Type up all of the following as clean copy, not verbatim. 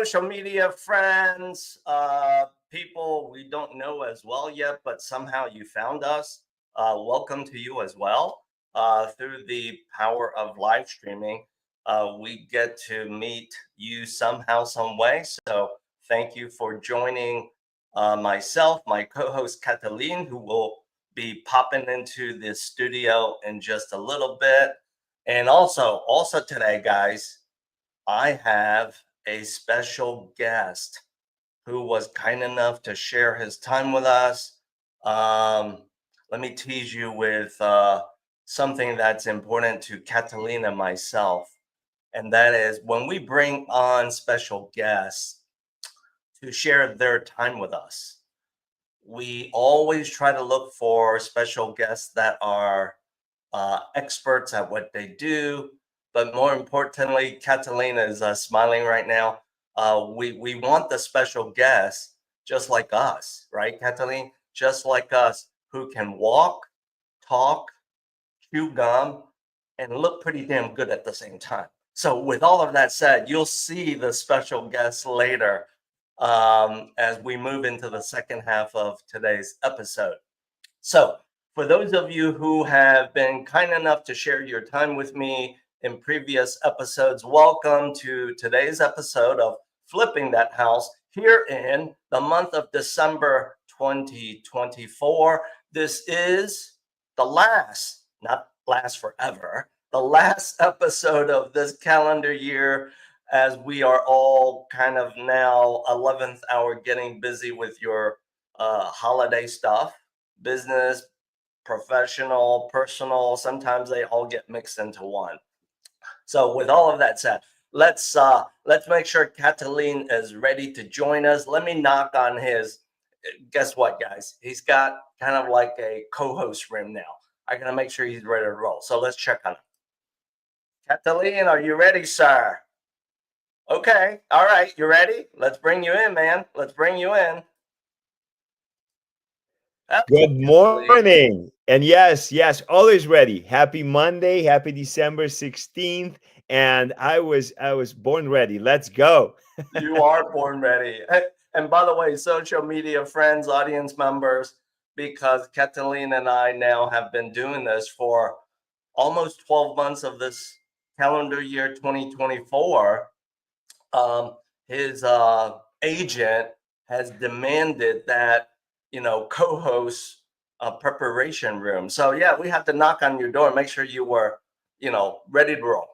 social media friends, people we don't know as well yet, but somehow you found us. Welcome to you as well. Through the power of live streaming, we get to meet you somehow, some way. So thank you for joining myself, my co-host Catalin, who will be popping into the studio in just a little bit. And also today, guys, I have a special guest who was kind enough to share his time with us. Um, Let me tease you with something that's important to Catalina and myself, and that is when we bring on special guests to share their time with us, we always try to look for special guests that are experts at what they do. But more importantly, Catalina is smiling right now. We want the special guests just like us, right, Catalina? Just like us, who can walk, talk, chew gum, and look pretty damn good at the same time. So, with all of that said, you'll see the special guests later as we move into the second half of today's episode. So, for those of you who have been kind enough to share your time with me in previous episodes, welcome to today's episode of Flipping That House here in the month of December 2024. This is the last, not last forever, the last episode of this calendar year, as we are all kind of now 11th hour getting busy with your holiday stuff, business, professional, personal. Sometimes they all get mixed into one. So with all of that said, let's make sure Catalin is ready to join us. Let me knock on his. Guess what, guys? He's got kind of like a co-host rim now. I gotta make sure he's ready to roll. So let's check on him. Catalin, are you ready, sir? Okay. All right. You ready? Let's bring you in, man. Let's bring you in. Good morning. And yes, always ready. Happy Monday, happy December 16th. And I was born ready. Let's go. You are born ready. And by the way, social media friends, audience members, because Catalina and I now have been doing this for almost 12 months of this calendar year 2024, his agent has demanded that, co-host a preparation room. So yeah, we have to knock on your door and make sure you were, ready to roll.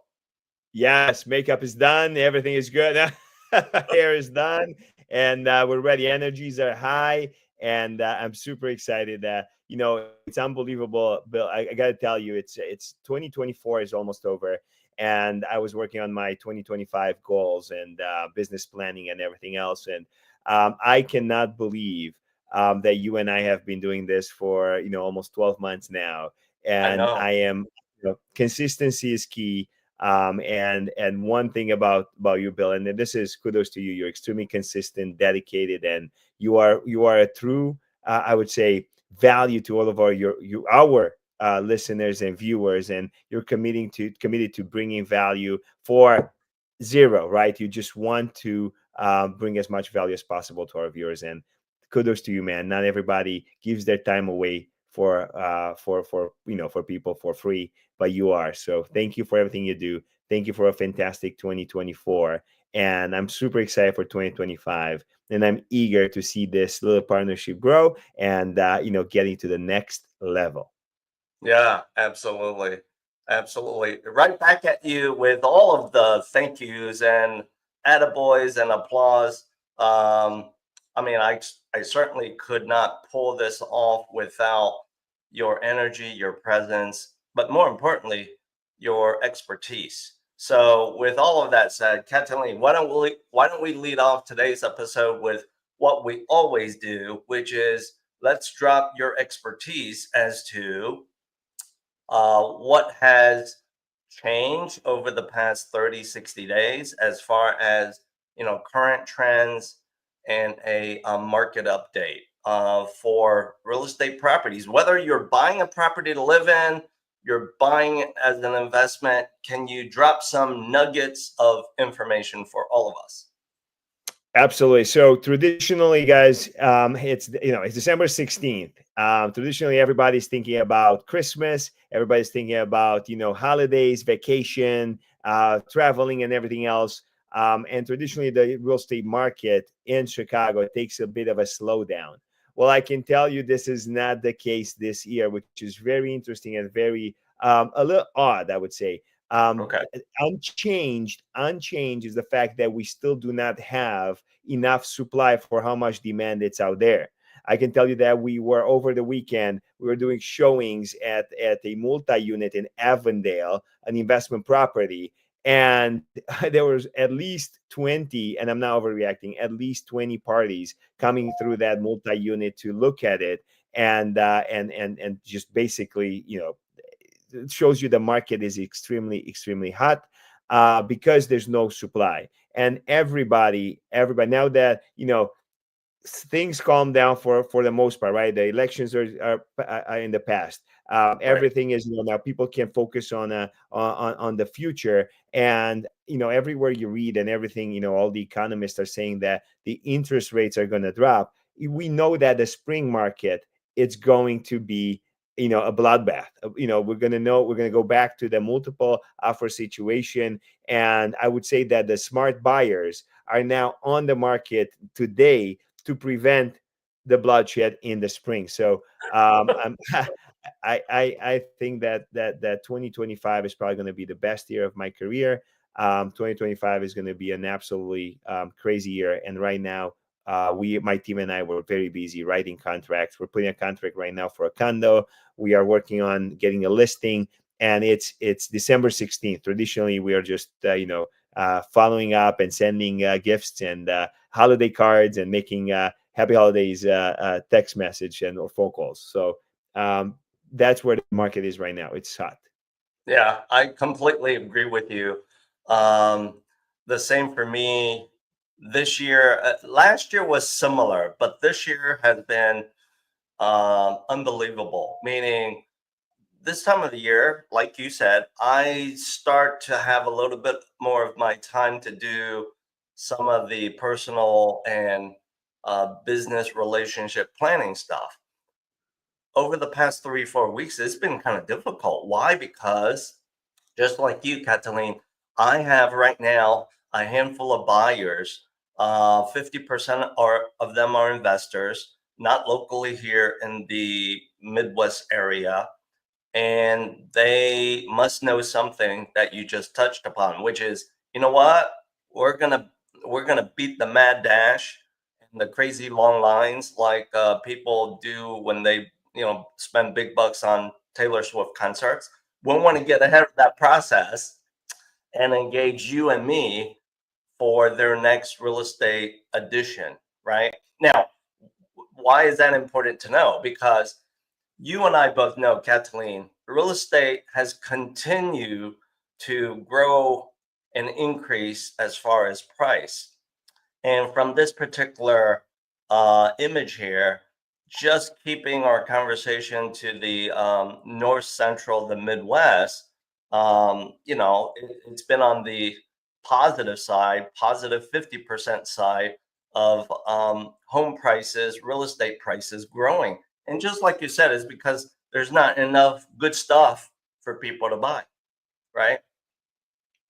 Yes, makeup is done. Everything is good. Hair is done. And we're ready. Energies are high. And I'm super excited. It's unbelievable, Bill. I got to tell you, it's 2024 is almost over. And I was working on my 2025 goals and business planning and everything else. And I cannot believe that you and I have been doing this for, almost 12 months now. And I am, consistency is key. And one thing about you, Bill, and this is kudos to you. You're extremely consistent, dedicated, and you are a true, I would say, value to all of our listeners and viewers, and you're committed to bringing value for zero, right? You just want to bring as much value as possible to our viewers, and kudos to you, man. Not everybody gives their time away for people for free, but you are. So thank you for everything you do. Thank you for a fantastic 2024, and I'm super excited for 2025, and I'm eager to see this little partnership grow and getting to the next level. Yeah, absolutely. Absolutely. Right back at you with all of the thank yous and attaboys and applause. I certainly could not pull this off without your energy, your presence, but more importantly, your expertise. So, with all of that said, Catalina, why don't we lead off today's episode with what we always do, which is let's drop your expertise as to what has changed over the past 30, 60 days as far as, current trends and a market update for real estate properties. Whether you're buying a property to live in, you're buying it as an investment, can you drop some nuggets of information for all of us? Absolutely. So traditionally, guys, it's December 16th. Traditionally, everybody's thinking about Christmas. Everybody's thinking about holidays, vacation, traveling, and everything else. And traditionally, the real estate market in Chicago takes a bit of a slowdown. Well, I can tell you this is not the case this year, which is very interesting and very a little odd, I would say. Um, Okay. unchanged is the fact that we still do not have enough supply for how much demand it's out there. I can tell you that we were over the weekend, we were doing showings at a multi-unit in Avondale, an investment property. And there was at least 20, and I'm not overreacting, at least 20 parties coming through that multi-unit to look at it. And just basically, it shows you the market is extremely hot because there's no supply. And everybody now that things calm down for the most part, right? The elections are in the past. Right. Everything is now people can focus on the future. And everywhere you read and everything, all the economists are saying that the interest rates are going to drop. We know that the spring market, it's going to be a bloodbath. We're going to go back to the multiple offer situation. And I would say that the smart buyers are now on the market today to prevent the bloodshed in the spring. So I'm, I think that 2025 is probably going to be the best year of my career. 2025 is going to be an absolutely crazy year. And right now, my team and I were very busy writing contracts. We're putting a contract right now for a condo. We are working on getting a listing, and it's December 16th. Traditionally, we are just following up and sending gifts and holiday cards and making happy holidays text message and or phone calls. So that's where the market is right now. It's hot. Yeah, I completely agree with you. Um, the same for me this year. Last year was similar, but this year has been unbelievable. Meaning, this time of the year, like you said, I start to have a little bit more of my time to do some of the personal and business relationship planning stuff. Over the past 3, 4 weeks, it's been kind of difficult. Why? Because just like you, Catalin, I have right now a handful of buyers. 50% of them are investors, not locally here in the Midwest area, and they must know something that you just touched upon, which is, you know what, we're gonna we're gonna beat the mad dash and the crazy long lines like people do when they spend big bucks on Taylor Swift concerts. We want to get ahead of that process and engage you and me for their next real estate addition. Right now, why is that important to know? Because you and I both know, Kathleen, real estate has continued to grow and increase as far as price. And from this particular image here, just keeping our conversation to the north central, the Midwest, it's been on the positive side, positive 50% side of home prices, real estate prices growing. And just like you said, it's because there's not enough good stuff for people to buy, right?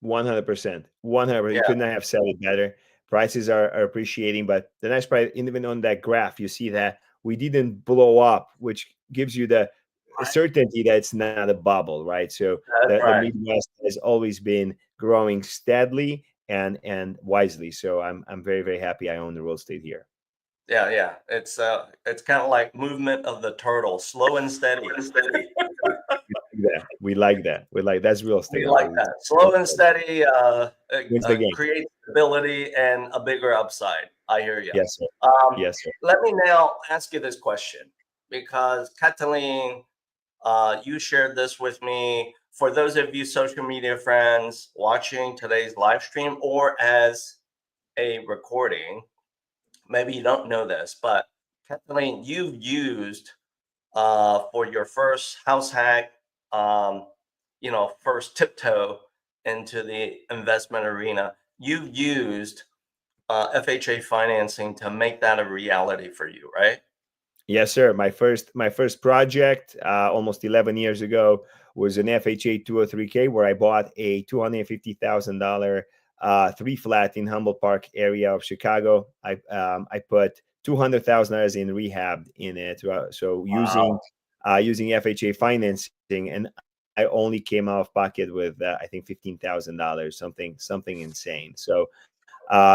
100%. 100%. You Yeah. could not have said it better. Prices are appreciating, but the nice part, even on that graph, you see that we didn't blow up, which gives you the Right. certainty that it's not a bubble, right? So That's the right. Midwest has always been growing steadily and wisely. So I'm very happy I own the real estate here. Yeah, yeah. It's kind of like movement of the turtle, slow and steady. Yeah, we like that. We like that's real estate. We like that. Slow and steady Wins the game. creates stability and a bigger upside. I hear you. Yes, sir. Um, Yes, sir. Let me now ask you this question because Catalin, you shared this with me. For those of you social media friends watching today's live stream or as a recording, maybe you don't know this, but Kathleen, you've used for your first house hack, um, first tiptoe into the investment arena, you've used FHA financing to make that a reality for you, right? Yes, sir. My first project, almost 11 years ago, was an FHA 203K where I bought a $250,000 three flat in Humboldt Park area of Chicago. I put $200,000 in rehab in it. So using Wow. using FHA financing, and I only came out of pocket with I think $15,000, something insane. So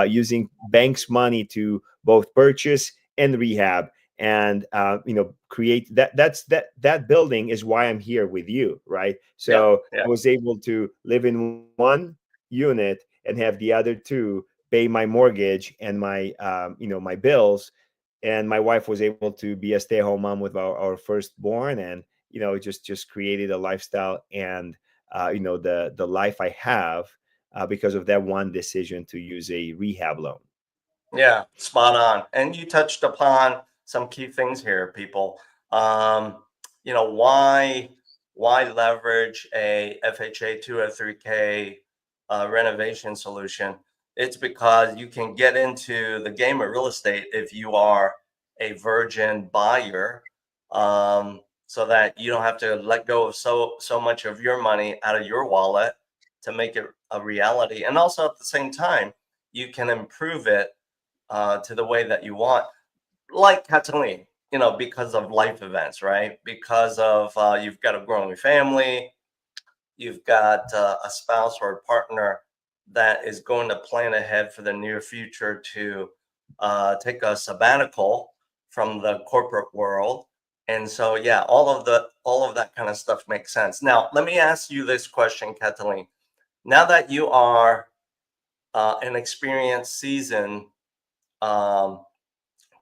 using banks' money to both purchase and rehab, and create that building is why I'm here with you, right? Yeah. So Yeah. I was able to live in one unit and have the other two pay my mortgage and my bills, and my wife was able to be a stay-at-home mom with our firstborn, and just created a lifestyle, and the life I have because of that one decision to use a rehab loan. Yeah, spot on. And you touched upon some key things here, people. Um, why leverage a FHA 203K renovation solution? It's because you can get into the game of real estate if you are a virgin buyer, so that you don't have to let go of so much of your money out of your wallet to make it a reality. And also at the same time, you can improve it to the way that you want, like Catalin, because of life events, right? Because of you've got a growing family, you've got a spouse or a partner that is going to plan ahead for the near future to take a sabbatical from the corporate world. And so, yeah, all of that kind of stuff makes sense. Now, let me ask you this question, Catalin. Now that you are an experienced, seasoned um,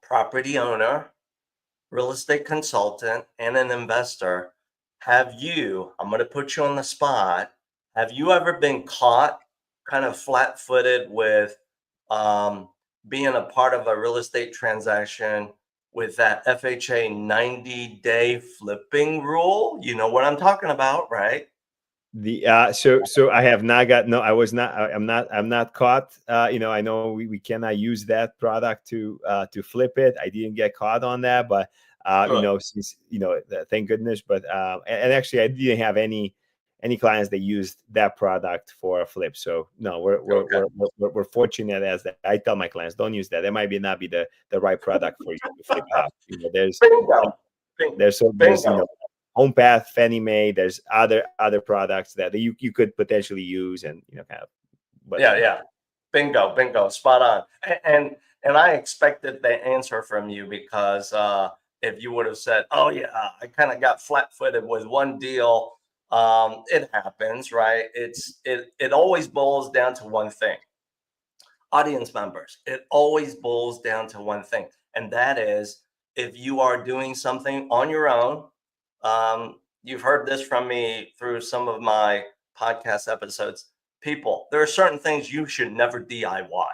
property owner, real estate consultant, and an investor, I'm going to put you on the spot, have you ever been caught kind of flat footed with um, being a part of a real estate transaction with that FHA 90-day flipping rule? You know what I'm talking about, right? So I have not got, no, I was not, I'm not caught. I know we cannot use that product to flip it. I didn't get caught on that, but Good. since thank goodness. But and actually I didn't have any clients that used that product for a flip. So no, Okay. we're fortunate as that. I tell my clients, don't use that. That might be not be the right product for you to flip a house. Bingo. Bing, There's bingo. Home Path, Fannie Mae. There's other products that you could potentially use, and kind of, but Yeah, no. yeah. Bingo, bingo, spot on. And I expected the answer from you because if you would have said, "Oh yeah, I kind of got flat-footed with one deal," it happens, right? It always boils down to one thing. Audience members, it always boils down to one thing, and that is if you are doing something on your own. You've heard this from me through some of my podcast episodes. People, there are certain things you should never DIY.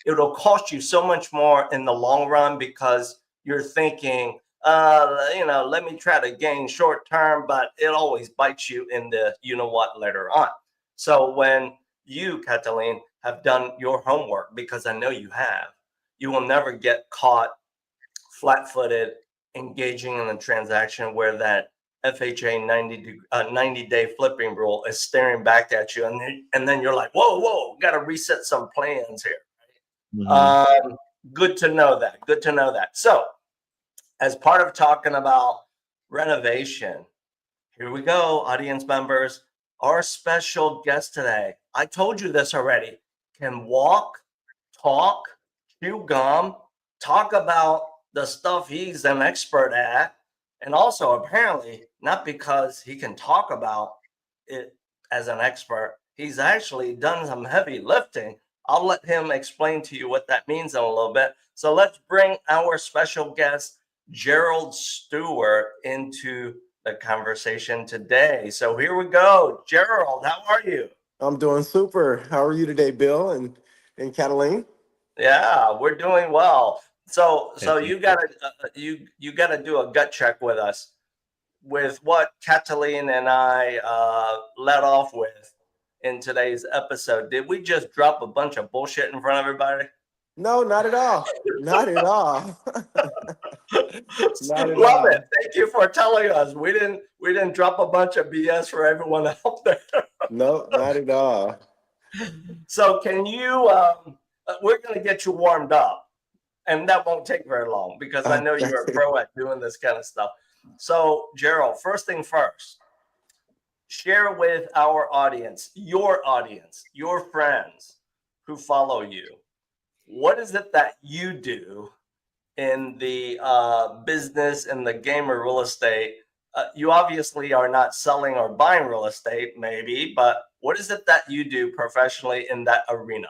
It'll cost you so much more in the long run because you're thinking, let me try to gain short term, but it always bites you in the you know what later on. So when you, Catalin, have done your homework, because I know you have, you will never get caught flat footed engaging in a transaction where that FHA 90-day flipping rule is staring back at you. And then you're like, whoa, got to reset some plans here. Mhm. Um, Good to know that. Good to know that. So, as part of talking about renovation, here we go, audience members. Our special guest today, I told you this already, can walk, talk, chew gum, talk about the stuff he's an expert at. And also, apparently, not because he can talk about it as an expert, he's actually done some heavy lifting. I'll let him explain to you what that means in a little bit. So let's bring our special guest, Gerald Stewart, into the conversation today. So here we go. Gerald, how are you? I'm doing super. How are you today, Bill and Catalin? Yeah, we're doing well. So you Fantastic. gotta you gotta do a gut check with us with what Catalin and I let off with in today's episode. Did we just drop a bunch of bullshit in front of everybody? No, not at all. Not at all. Not at Love all. it. Thank you for telling us. We didn't drop a bunch of BS for everyone out there. No, not at all. So can you? We're going to get you warmed up, and that won't take very long because I know you're a pro at doing this kind of stuff. So, Gerald, first thing first, share with our audience, your friends who follow you. What is it that you do in the business and the game of real estate? You obviously are not selling or buying real estate, maybe, but what is it that you do professionally in that arena?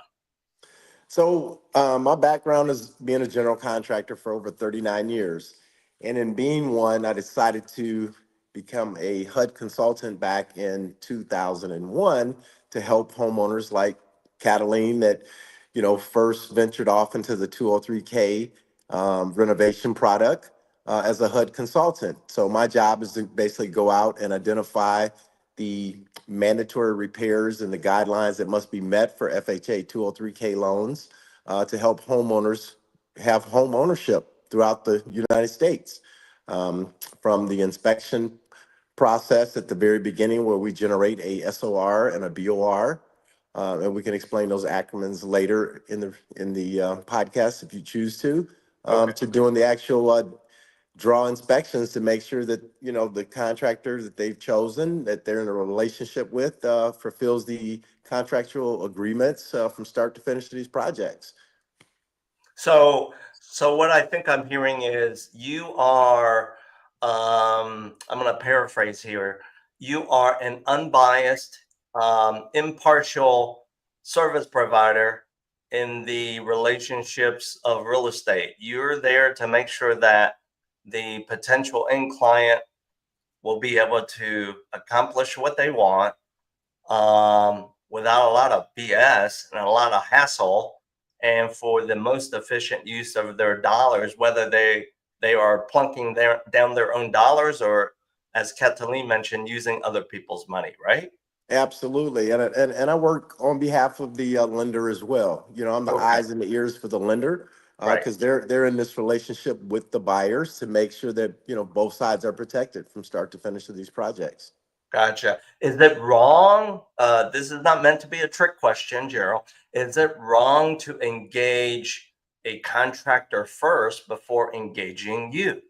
So my background is being a general contractor for over 39 years. And in being one, I decided to become a HUD consultant back in 2001 to help homeowners like Catalin that, first ventured off into the 203K renovation product as a HUD consultant. So my job is to basically go out and identify the mandatory repairs and the guidelines that must be met for FHA 203K loans to help homeowners have home ownership throughout the United States. From the inspection process at the very beginning where we generate a SOR and a BOR, and we can explain those acronyms later in the podcast if you choose to doing the actual draw inspections to make sure that the contractor that they've chosen that they're in a relationship with fulfills the contractual agreements from start to finish of these projects. So what I think I'm hearing is you are, I'm going to paraphrase here. You are an unbiased, impartial service provider in the relationships of real estate. You're there to make sure that the potential end client will be able to accomplish what they want without a lot of BS and a lot of hassle, and for the most efficient use of their dollars, whether they are plunking down their own dollars or, as Catalin mentioned, using other people's money, right? Absolutely. And I work on behalf of the lender as well. I'm the eyes and the ears for the lender because they're in this relationship with the buyers to make sure that, both sides are protected from start to finish of these projects. Gotcha. Is it wrong? This is not meant to be a trick question, Gerald. Is it wrong to engage a contractor first before engaging you?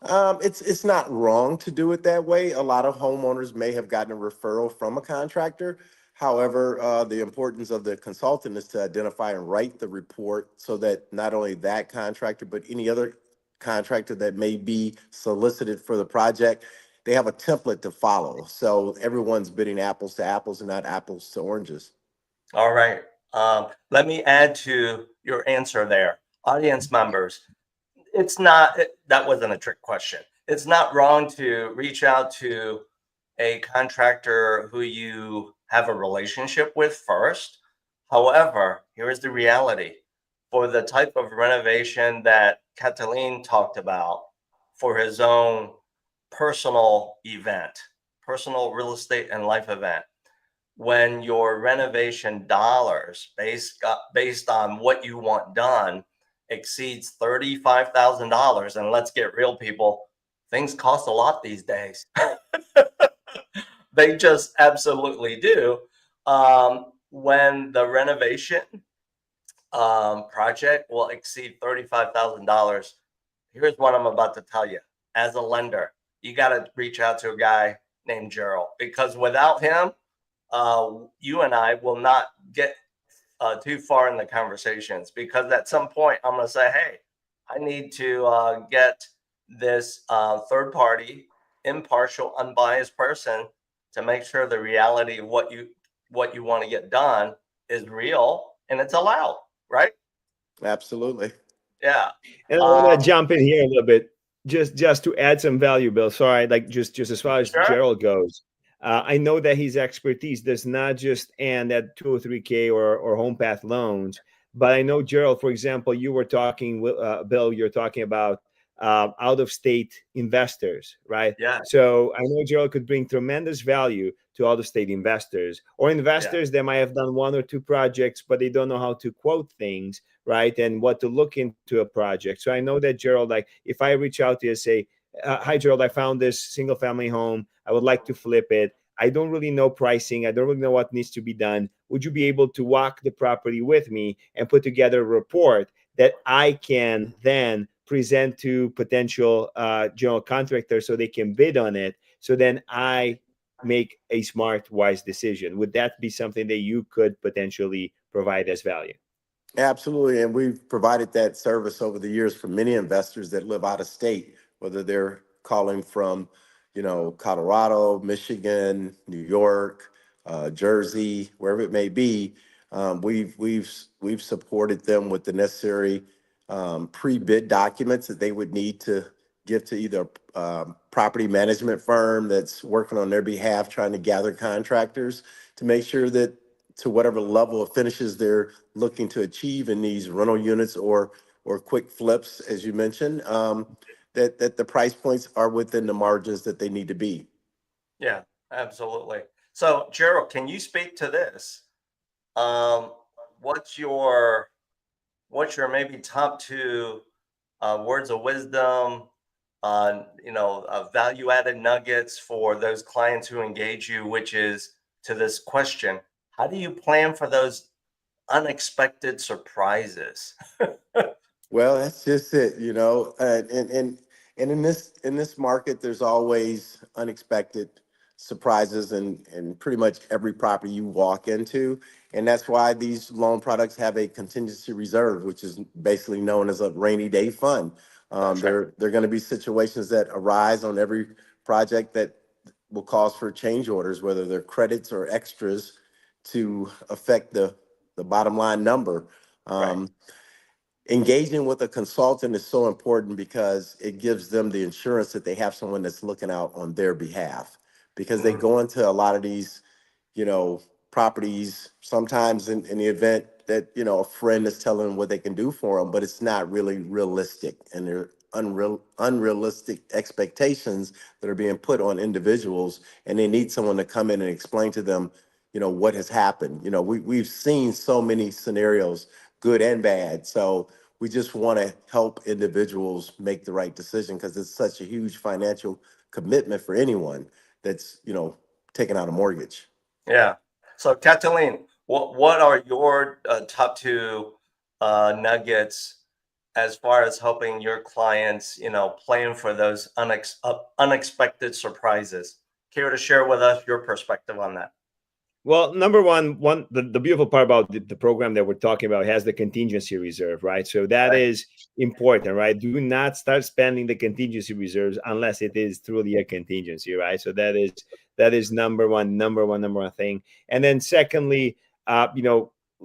It's not wrong to do it that way. A lot of homeowners may have gotten a referral from a contractor. However, the importance of the consultant is to identify and write the report so that not only that contractor, but any other contractor that may be solicited for the project, they have a template to follow. So everyone's bidding apples to apples and not apples to oranges. All right. Let me add to your answer there. Audience members, that wasn't a trick question. It's not wrong to reach out to a contractor who you have a relationship with first. However, here is the reality. For the type of renovation that Catalin talked about for his own personal event, personal real estate and life event, when your renovation dollars based on what you want done exceeds $35,000, and let's get real, people, things cost a lot these days. They just absolutely do. When the renovation project will exceed $35,000, here's what I'm about to tell you. As a lender, you got to reach out to a guy named Gerald, because without him, you and I will not get too far in the conversations, because at some point I'm going to say, hey, I need to get this third party, impartial, unbiased person to make sure the reality of what you want to get done is real and it's allowed, right? Absolutely. Yeah. And I want to jump in here a little bit, just to add some value, Bill. Sorry, like just as far as Gerald goes. I know that his expertise does not just end at 203K or home path loans, but I know, Gerald, for example, you were talking, Bill, you're talking about out-of-state investors, right? Yeah. So I know Gerald could bring tremendous value to out-of-state investors, or investors that might have done one or two projects, but they don't know how to quote things, right? And what to look into a project. So I know that, Gerald, like if I reach out to you and say, hi, Gerald, I found this single family home. I would like to flip it. I don't really know pricing. I don't really know what needs to be done. Would you be able to walk the property with me and put together a report that I can then present to potential general contractors so they can bid on it? So then I make a smart, wise decision. Would that be something that you could potentially provide as value? Absolutely. And we've provided that service over the years for many investors that live out of state, whether they're calling from, Colorado, Michigan, New York, Jersey, wherever it may be. We've supported them with the necessary pre-bid documents that they would need to give to either property management firm that's working on their behalf, trying to gather contractors to make sure that to whatever level of finishes they're looking to achieve in these rental units or quick flips, as you mentioned, that the price points are within the margins that they need to be. Yeah, absolutely. So, Gerald, can you speak to this? Um, what's your maybe top two words of wisdom, value-added nuggets for those clients who engage you, which is to this question: how do you plan for those unexpected surprises? Well, that's just it, and in this market, there's always unexpected surprises in pretty much every property you walk into, and that's why these loan products have a contingency reserve, which is basically known as a rainy day fund. That's right. There are going to be situations that arise on every project that will cause for change orders, whether they're credits or extras, to affect the bottom line number. Right. Engaging with a consultant is so important because it gives them the insurance that they have someone that's looking out on their behalf, because they go into a lot of these, properties sometimes in the event that, a friend is telling them what they can do for them, but it's not really realistic, and they're unrealistic expectations that are being put on individuals, and they need someone to come in and explain to them, what has happened. We've seen so many scenarios, good and bad. So we just want to help individuals make the right decision, because it's such a huge financial commitment for anyone that's, taking out a mortgage. Yeah. So, Catalin, what are your top two nuggets as far as helping your clients, plan for those unexpected surprises? Care to share with us your perspective on that? Well, number one, the beautiful part about the program that we're talking about has the contingency reserve, right? So that Right. is important, right? Do not start spending the contingency reserves unless it is truly a contingency, right? So that is number one thing. And then secondly,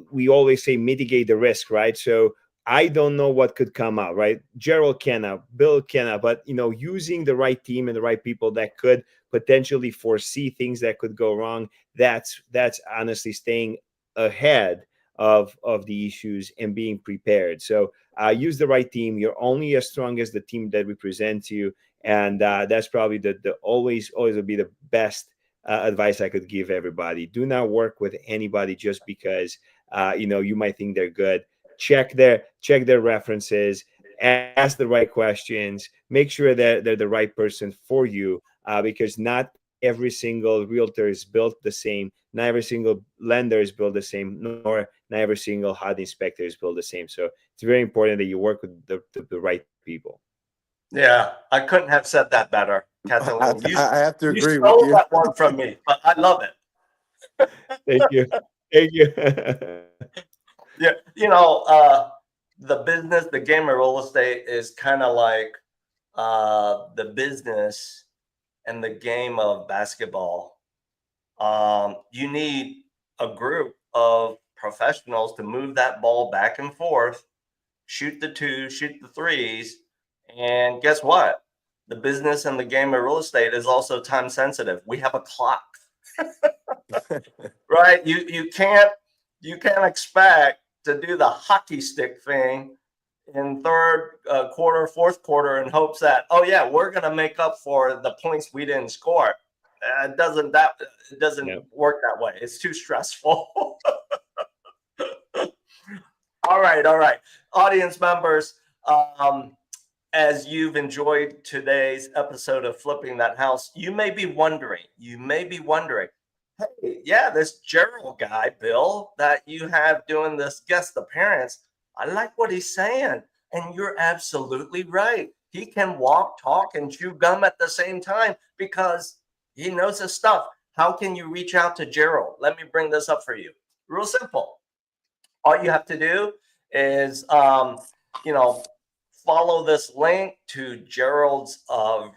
we always say mitigate the risk, right? So I don't know what could come out, right? Gerald cannot, Bill cannot, but using the right team and the right people that could potentially foresee things that could go wrong, that's honestly staying ahead of the issues and being prepared. So use the right team. You're only as strong as the team that we present to you, and that's probably the always will be the best advice I could give everybody. Do not work with anybody just because you might think they're good. Check their references, ask the right questions, make sure that they're the right person for you, because not every single realtor is built the same. Not every single lender is built the same, nor not every single HUD inspector is built the same. So it's very important that you work with the right people. Yeah, I couldn't have said that better, I, Catalin. You I have to you agree with stole you. that one from me, but I love it. Thank you. Thank you. Yeah, the business, the game of real estate is kind of like the business and the game of basketball. You need a group of professionals to move that ball back and forth, shoot the twos, shoot the threes, and guess what? The business and the game of real estate is also time sensitive. We have a clock, right? You can't expect to do the hockey stick thing in third quarter, fourth quarter, in hopes that, oh yeah, we're going to make up for the points we didn't score. It doesn't Yeah. work that way. It's too stressful. All right, all right. Audience members, as you've enjoyed today's episode of Flipping That House, you may be wondering, hey, yeah, this Gerald guy, Bill, that you have doing this guest appearance, I like what he's saying. And you're absolutely right. He can walk, talk, and chew gum at the same time because he knows his stuff. How can you reach out to Gerald? Let me bring this up for you. Real simple. All you have to do is, follow this link to Gerald's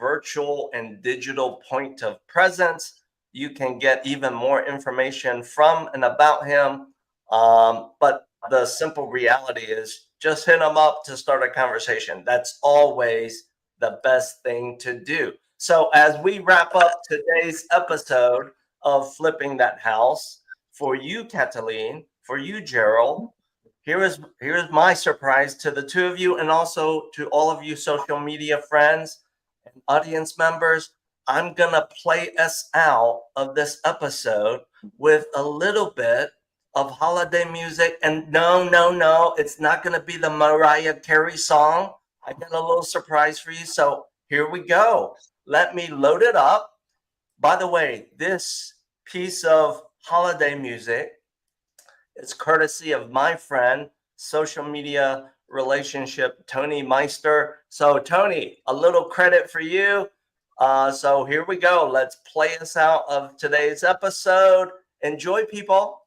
virtual and digital point of presence. You can get even more information from and about him. But the simple reality is just hit him up to start a conversation. That's always the best thing to do. So as we wrap up today's episode of Flipping That House, for you, Catalin, for you, Gerald, here's my surprise to the two of you and also to all of you social media friends and audience members. I'm going to play us out of this episode with a little bit of holiday music. And no, it's not going to be the Mariah Carey song. I got a little surprise for you. So here we go. Let me load it up. By the way, this piece of holiday music, it's courtesy of my friend, social media relationship, Tony Meister. So Tony, a little credit for you. So here we go. Let's play us out of today's episode. Enjoy, people.